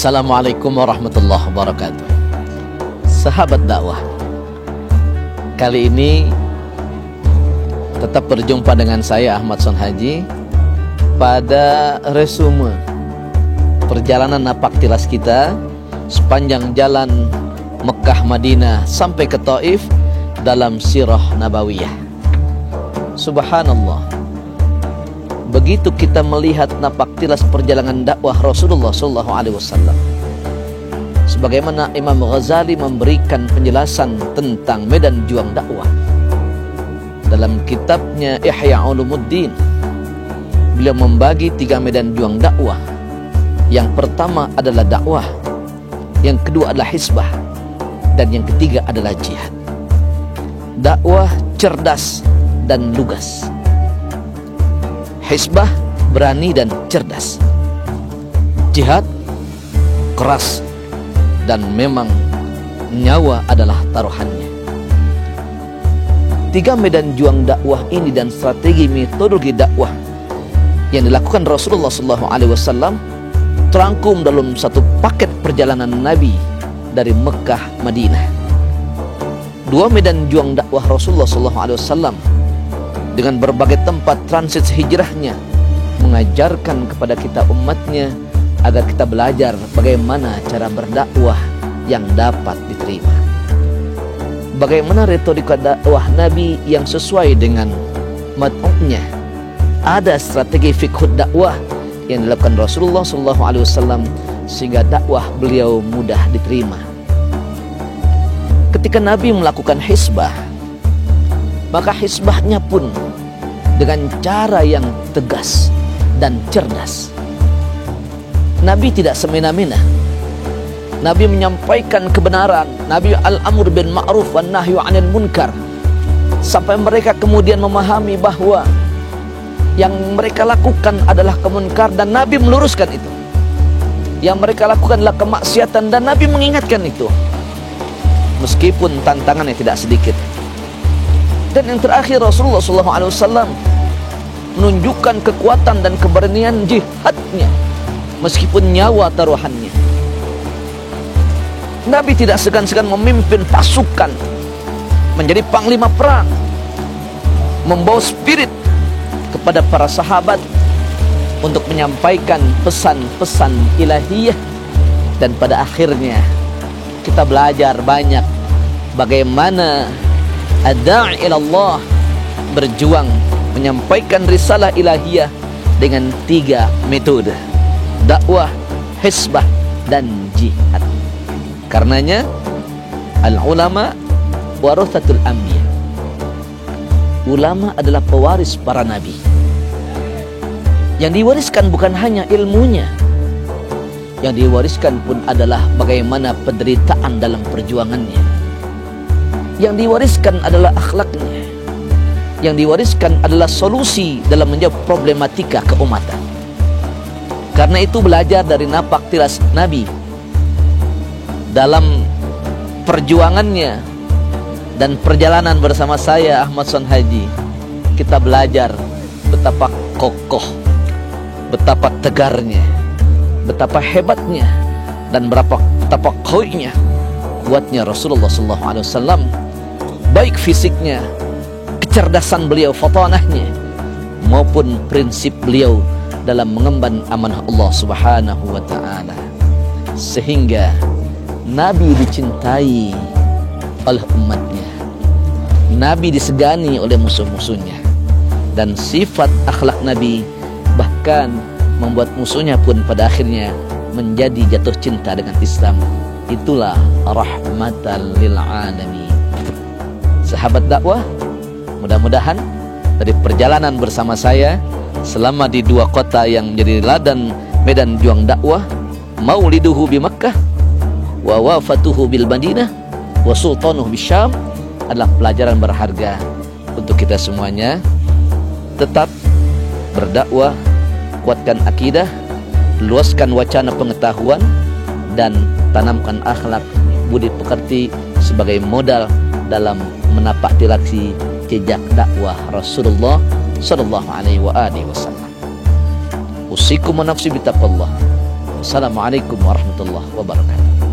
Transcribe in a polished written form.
Assalamualaikum warahmatullahi wabarakatuh. Sahabat dakwah, kali ini tetap berjumpa dengan saya Ahmad Sonhaji pada resume perjalanan napak tilas kita sepanjang jalan Mekah Madinah sampai ke Taif dalam sirah nabawiyah. Subhanallah, begitu kita melihat napak tilas perjalanan dakwah Rasulullah SAW, sebagaimana Imam Ghazali memberikan penjelasan tentang medan juang dakwah dalam kitabnya Ihya Ulumuddin, beliau membagi 3 medan juang dakwah. Yang pertama adalah dakwah, yang kedua adalah hisbah, dan yang ketiga adalah jihad. Dakwah cerdas dan lugas, hisbah berani dan cerdas, jihad keras dan memang nyawa adalah taruhannya. 3 medan juang dakwah ini dan strategi metodologi dakwah yang dilakukan Rasulullah SAW terangkum dalam satu paket perjalanan Nabi dari Mekah Madinah. 2 medan juang dakwah Rasulullah SAW dengan berbagai tempat transit hijrahnya mengajarkan kepada kita umatnya agar kita belajar bagaimana cara berdakwah yang dapat diterima, bagaimana retorika dakwah Nabi yang sesuai dengan mat'unya. Ada strategi fiqh dakwah yang dilakukan Rasulullah SAW sehingga dakwah beliau mudah diterima. Ketika Nabi melakukan hisbah, maka hisbahnya pun dengan cara yang tegas dan cerdas. Nabi tidak semena-mena. Nabi menyampaikan kebenaran. Nabi al-amr bil ma'ruf wan nahyu 'anil munkar, sampai mereka kemudian memahami bahwa yang mereka lakukan adalah kemunkar dan Nabi meluruskan itu. Yang mereka lakukan adalah kemaksiatan dan Nabi mengingatkan itu, meskipun tantangannya tidak sedikit. Dan yang terakhir, Rasulullah SAW menunjukkan kekuatan dan keberanian jihadnya meskipun nyawa taruhannya. Nabi tidak segan-segan memimpin pasukan, menjadi panglima perang, membawa spirit kepada para sahabat untuk menyampaikan pesan-pesan ilahiyah. Dan pada akhirnya kita belajar banyak bagaimana ad-da'i ilallah berjuang menyampaikan risalah ilahiyah dengan 3 metode: dakwah, hisbah, dan jihad. Karenanya al-ulama warathatul anbiya. Ulama adalah pewaris para nabi. Yang diwariskan bukan hanya ilmunya, yang diwariskan pun adalah bagaimana penderitaan dalam perjuangannya. Yang diwariskan adalah akhlaknya. Yang diwariskan adalah solusi dalam menjawab problematika keumatan. Karena itu belajar dari napak tilas Nabi dalam perjuangannya dan perjalanan bersama saya Ahmad Sonhaji, kita belajar betapa kokoh, betapa tegarnya, betapa hebatnya, dan betapa kuatnya Rasulullah SAW, baik fisiknya, kecerdasan beliau, fatanahnya, maupun prinsip beliau dalam mengemban amanah Allah Subhanahu wa ta'ala, sehingga Nabi dicintai oleh umatnya, Nabi disegani oleh musuh-musuhnya, dan sifat akhlak Nabi bahkan membuat musuhnya pun pada akhirnya menjadi jatuh cinta dengan Islam. Itulah rahmatan lil alamin. Sahabat dakwah, mudah-mudahan dari perjalanan bersama saya selama di 2 kota yang menjadi ladan medan juang dakwah, mauliduhu bi Makkah wa wafatuhu bil Madinah wa sultanuhu bi Syam, adalah pelajaran berharga untuk kita semuanya. Tetap berdakwah, kuatkan akidah, luaskan wacana pengetahuan, dan tanamkan akhlak budi pekerti sebagai modal dalam menapak tilasi jejak dakwah Rasulullah sallallahu alaihi wasallam. Usikum wa nafsi bitaqwallah. Assalamualaikum warahmatullahi wabarakatuh.